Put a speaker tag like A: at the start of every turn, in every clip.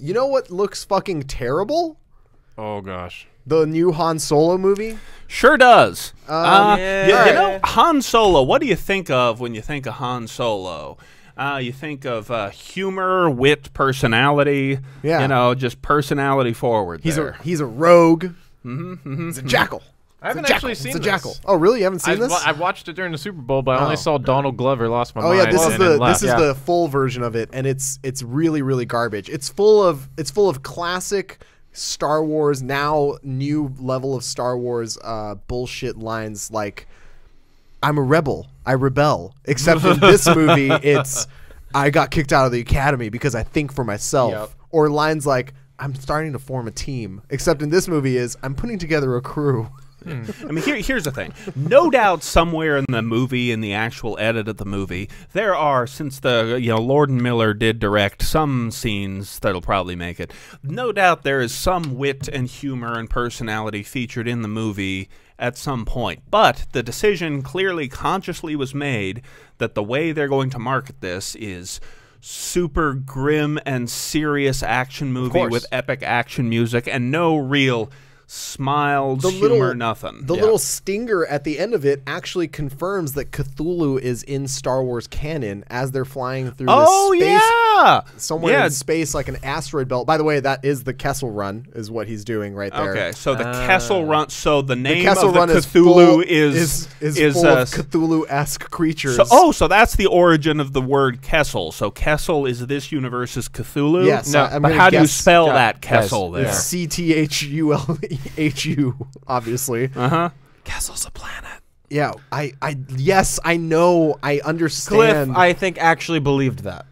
A: You know what looks fucking terrible?
B: Oh gosh.
A: The new Han Solo movie?
C: Sure does.
A: Yeah.
C: You know, Han Solo, what do you think of when you think of Han Solo? You think of humor, wit, personality.
A: Yeah.
C: You know, just personality forward.
A: He's a rogue.
C: Mm-hmm.
A: He's a jackal.
B: I haven't actually seen
A: It's a
B: this.
A: jackal. Oh, really? You haven't seen this?
B: I watched it during the Super Bowl, but I only saw Donald Glover lost my
A: Oh
B: mind.
A: yeah, this is
B: and left.
A: the full version of it, and it's really really garbage. It's full of classic Star Wars, now new level of Star Wars bullshit lines like I'm a rebel, I rebel. Except in this movie, it's I got kicked out of the academy because I think for myself.
D: Yep.
A: Or lines like I'm starting to form a team. Except in this movie is I'm putting together a crew.
C: I mean, here's the thing. No doubt somewhere in the movie, in the actual edit of the movie, there are, since the, Lord and Miller did direct some scenes that'll probably make it, no doubt there is some wit and humor and personality featured in the movie at some point. But the decision clearly consciously was made that the way they're going to market this is super grim and serious action movie with epic action music and no real smiles, humor, nothing.
A: The little stinger at the end of it actually confirms that Cthulhu is in Star Wars canon as they're flying through this space, somewhere in space, like an asteroid belt. By the way, that is the Kessel Run, is what he's doing right there.
C: Okay, so the Kessel Run. So the name
A: Kessel
C: of the
A: Run
C: Cthulhu
A: is full of Cthulhu-esque creatures.
C: So that's the origin of the word Kessel. So Kessel is this universe's Cthulhu.
A: Yes.
C: No, but how do you spell that Kessel there?
A: It's CTHULHU, obviously.
D: Kessel's a planet.
A: Yeah, yes, I know, I understand.
D: Cliff, I think, actually believed that.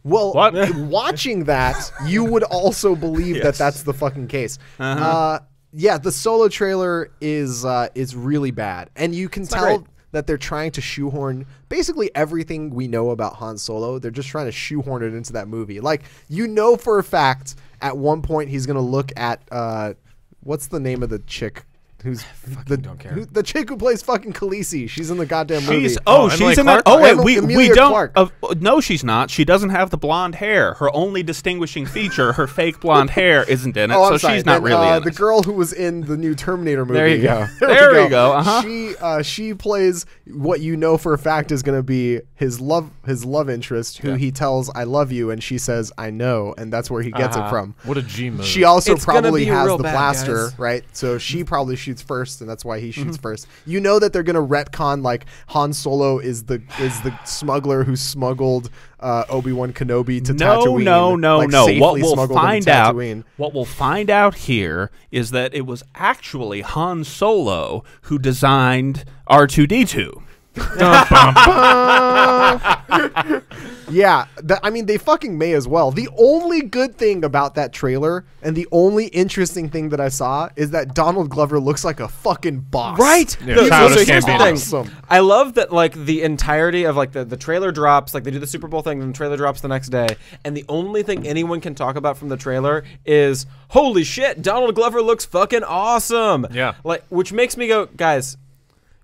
A: Well, watching that, you would also believe that that's the fucking case. Yeah, the Solo trailer is really bad, and you can tell that they're trying to shoehorn basically everything we know about Han Solo. They're just trying to shoehorn it into that movie. Like, for a fact, at one point he's gonna look at what's the name of the chick? The chick who plays fucking Khaleesi. She's in the goddamn movie.
C: She's in that. Oh wait, we don't. No, she's not. She doesn't have the blonde hair. Her only distinguishing feature, her fake blonde hair, isn't in it.
A: Oh,
C: so she's not really in
A: the
C: it.
A: girl who was in the new Terminator movie.
D: There you go.
C: There you go.
A: She plays what you know for a fact is going to be his love interest, who he tells "I love you," and she says "I know," and that's where he gets it from.
B: What a G move.
A: She also
D: It's gonna
A: probably
D: be
A: has
D: real
A: the
D: bad,
A: blaster,
D: guys.
A: right? So she probably shoots first, and that's why he shoots first. You know that they're gonna retcon like Han Solo is the smuggler who smuggled Obi-Wan Kenobi to Tatooine.
C: No. What we'll find out here is that it was actually Han Solo who designed R2-D2.
A: Yeah, I mean, they fucking may as well. The only good thing about that trailer and the only interesting thing that I saw is that Donald Glover looks like a fucking boss.
D: Right?
B: Yeah,
D: So
B: Childish
D: here's the
B: Gambino.
D: thing.
A: Awesome.
D: I love that, like, the entirety of, like, the trailer drops, like, they do the Super Bowl thing, and the trailer drops the next day, and the only thing anyone can talk about from the trailer is, holy shit, Donald Glover looks fucking awesome.
B: Yeah.
D: Like, which makes me go, guys,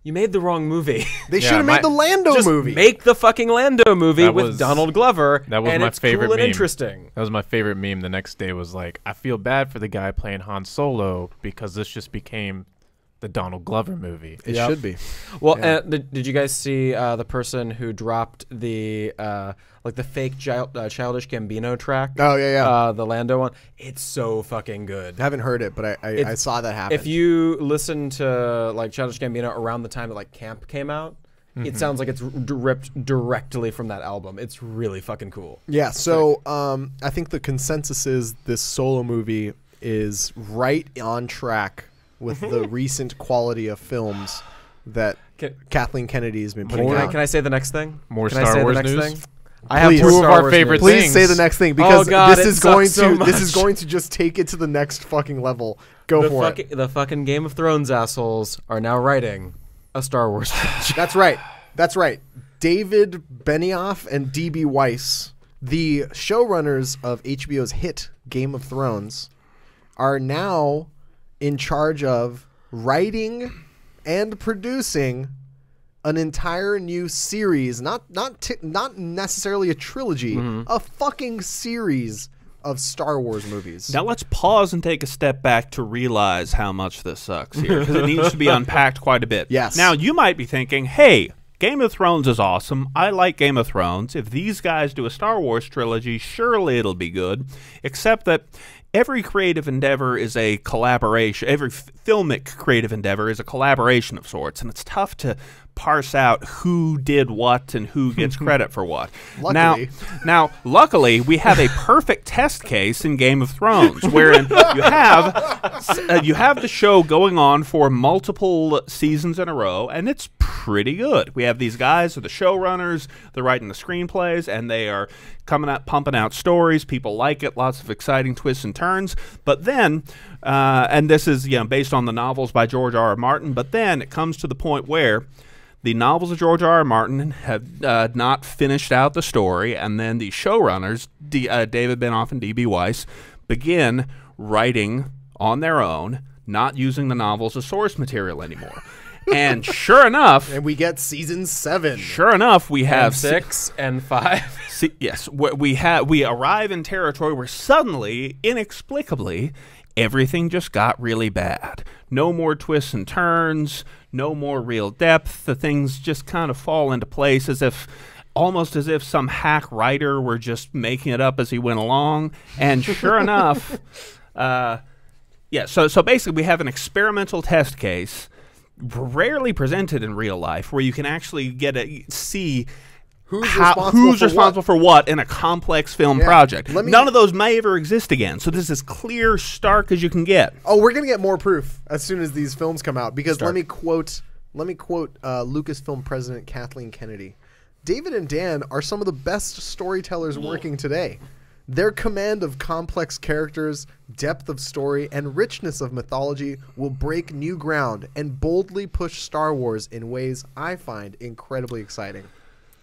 D: you made the wrong movie.
A: They should have made the Lando
D: Just
A: movie.
D: make the fucking Lando movie
B: That
D: with
B: was-
D: Donald Glover.
B: That was
D: and
B: my
D: it's
B: favorite
D: cool and
B: meme.
D: interesting.
B: That was my favorite meme. The next day was like, I feel bad for the guy playing Han Solo because this just became the Donald Glover movie.
A: It should be.
D: Well, did you guys see the person who dropped the the fake Childish Gambino track?
A: Oh yeah.
D: The Lando one. It's so fucking good.
A: I haven't heard it, but I saw that happen.
D: If you listen to like Childish Gambino around the time that like Camp came out, it sounds like it's ripped directly from that album. It's really fucking cool.
A: Yeah. So I think the consensus is this Solo movie is right on track with the recent quality of films that Kathleen Kennedy has been putting out.
D: Can I say the next thing?
B: More
D: Can I
B: Star
D: say
B: Wars
D: the next
B: news?
D: thing? I have
A: Please.
D: more
B: Two of
D: Star
B: our
D: Wars
B: favorite
D: news.
A: Please
B: things.
A: say the next thing because
D: God,
A: this
D: it
A: is going
D: sucks so
A: to this is
D: much.
A: going to just take it to the next fucking level. Go for it.
D: The fucking Game of Thrones assholes are now writing a Star Wars franchise.
A: That's right. That's right. David Benioff and D.B. Weiss, the showrunners of HBO's hit Game of Thrones, are now in charge of writing and producing an entire new series, not necessarily a trilogy, a fucking series of Star Wars movies.
C: Now let's pause and take a step back to realize how much this sucks here, because it needs to be unpacked quite a bit.
A: Yes.
C: Now you might be thinking, hey, Game of Thrones is awesome. I like Game of Thrones. If these guys do a Star Wars trilogy, surely it'll be good. Except that every creative endeavor is a collaboration. Every filmic creative endeavor is a collaboration of sorts, and it's tough to parse out who did what and who gets credit for what.
A: Luckily.
C: Now, luckily, we have a perfect test case in Game of Thrones, wherein you have the show going on for multiple seasons in a row, and it's pretty good. We have these guys are the showrunners, they're writing the screenplays, and they are coming out, pumping out stories. People like it, lots of exciting twists and turns. But then, and this is based on the novels by George R.R. Martin, but then it comes to the point where the novels of George R.R. Martin have not finished out the story, and then the showrunners, David Benioff and D.B. Weiss, begin writing on their own, not using the novels as source material anymore. And sure enough,
A: and we get season 7.
C: Sure enough, we have
D: 6 and 5.
C: Yes, we arrive in territory where suddenly, inexplicably, everything just got really bad. No more twists and turns, no more real depth. The things just kind of fall into place almost as if some hack writer were just making it up as he went along. And sure enough, so basically we have an experimental test case, rarely presented in real life, where you can actually see who's responsible for what in a complex film project. None of those may ever exist again. So this is as clear, stark as you can get.
A: Oh, we're gonna get more proof as soon as these films come out. Because let me quote Lucasfilm president Kathleen Kennedy. David and Dan are some of the best storytellers working today. Their command of complex characters, depth of story, and richness of mythology will break new ground and boldly push Star Wars in ways I find incredibly exciting.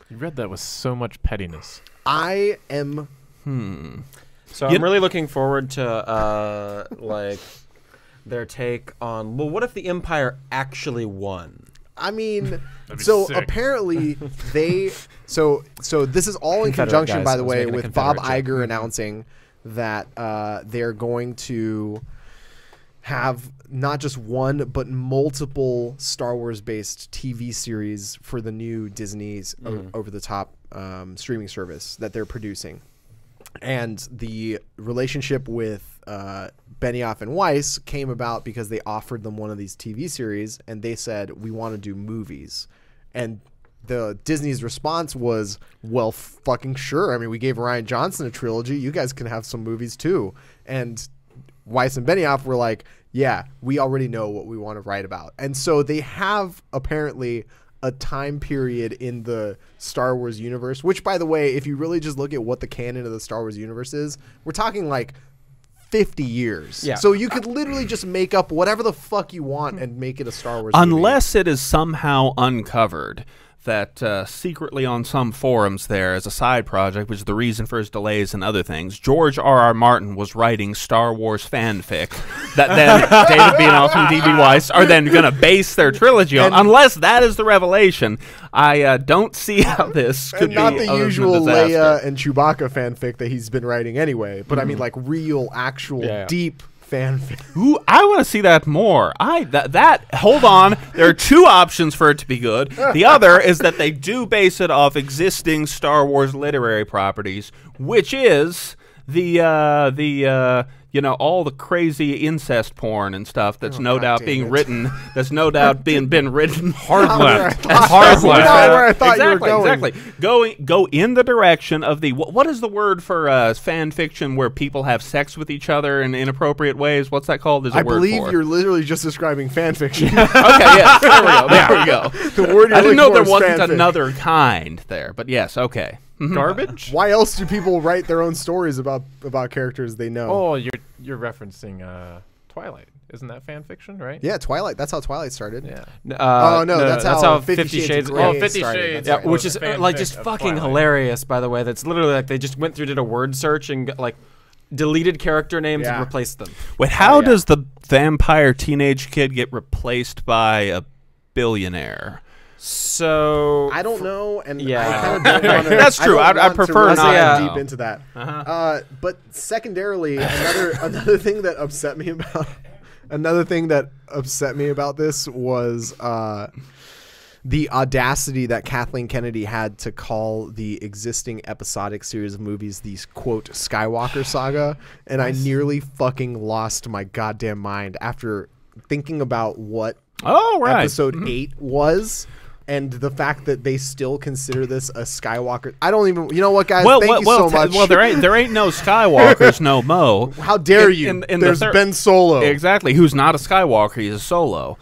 B: You read that with so much pettiness.
A: I am...
D: So I'm really looking forward to their take on, well, what if the Empire actually won?
A: I mean, so
B: sick.
A: Apparently they... So this is all in conjunction,
D: guys.
A: by the
D: I was
A: way,
D: making a
A: with Bob
D: Confederate joke.
A: Iger announcing that they're going to have not just one, but multiple Star Wars-based TV series for the new Disney's over-the-top streaming service that they're producing. And the relationship with Benioff and Weiss came about because they offered them one of these TV series, and they said, we want to do movies. And the Disney's response was, well, fucking sure. I mean, we gave Rian Johnson a trilogy. You guys can have some movies too. And Weiss and Benioff were like, yeah, we already know what we want to write about. And so they have apparently a time period in the Star Wars universe, which, by the way, if you really just look at what the canon of the Star Wars universe is, we're talking like 50 years.
D: Yeah.
A: So you could literally just make up whatever the fuck you want and make it a Star Wars
C: Unless it is somehow uncovered that secretly on some forums there as a side project, which is the reason for his delays and other things, George R.R. Martin was writing Star Wars fanfic that then David Benioff and D.B. Weiss are then going to base their trilogy on. Unless that is the revelation, I don't see how this could be
A: not the
C: other
A: usual
C: than a disaster.
A: Leia and Chewbacca fanfic that he's been writing anyway. But I mean, like real, actual, deep fanfic.
C: Ooh, I want to see that more. Hold on. There are two options for it to be good. The other is that they do base it off existing Star Wars literary properties, which is all the crazy incest porn and stuff that's no doubt being written. That's no doubt been written hard left.
A: Hard left. Not where I thought you were going.
C: Exactly. Go in the direction of the what is the word for fan fiction where people have sex with each other in inappropriate ways? What's that called? There's a
A: I
C: word
A: believe
C: for it.
A: you're literally just describing fan fiction.
C: Okay, yes. There we go. There we go.
A: The word you're
C: I didn't
A: looking
C: know
A: for
C: there
A: is
C: wasn't
A: fanfic.
C: another kind there, but yes, okay.
D: Garbage?
A: Why else do people write their own stories about characters they know?
B: Oh, you're referencing Twilight. Isn't that fan fiction, right?
A: Yeah, Twilight. That's how Twilight started.
B: Yeah.
A: That's how 50 Shades of Grey
B: Oh, 50
A: started.
B: Shades.
A: That's right.
D: Which is
B: Fanfic
D: just
B: of
D: fucking
B: Twilight.
D: hilarious, by the way. That's literally like they just went through, did a word search and deleted character names and replaced them.
C: Wait, how does the vampire teenage kid get replaced by a billionaire?
D: So
A: I don't know, and
D: Yeah.
A: I kind of don't want to.
C: That's true. I'd prefer
A: to
C: not.
A: dive deep into that. But secondarily, another thing that upset me about this was the audacity that Kathleen Kennedy had to call the existing episodic series of movies the quote Skywalker saga, and I nearly fucking lost my goddamn mind after thinking about what episode 8 was. And the fact that they still consider this a Skywalker, I don't even. You know what, guys? Thank you so much.
C: Well, there ain't no Skywalkers, no Mo.
A: How dare you? There's Ben Solo.
C: Exactly, who's not a Skywalker. He's a Solo.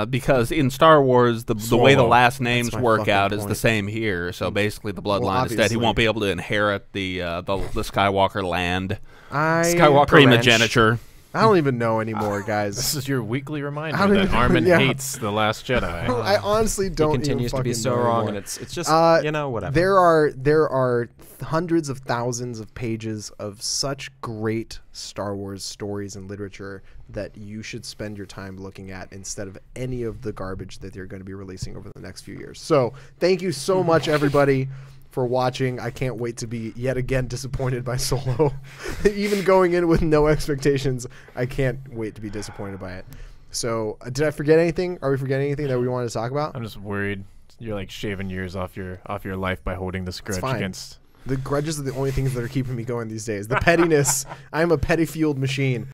C: Because in Star Wars, the way the last names work out is the same here. So basically, the bloodline is dead. He won't be able to inherit the Skywalker land.
D: Skywalker
C: primogeniture.
A: I don't even know anymore, guys.
B: This is your weekly reminder that Armin hates The Last Jedi.
A: I honestly don't.
D: He continues to be so wrong, and it's just whatever.
A: There are hundreds of thousands of pages of such great Star Wars stories and literature that you should spend your time looking at instead of any of the garbage that they're going to be releasing over the next few years. So thank you so much, everybody, for watching. I can't wait to be yet again disappointed by Solo. Even going in with no expectations, I can't wait to be disappointed by it. So did I forget anything? Are we forgetting anything that we wanted to talk about?
B: I'm just worried you're like shaving years off your life by holding this grudge against.
A: The grudges are the only things that are keeping me going these days. The pettiness. I'm a petty fueled machine.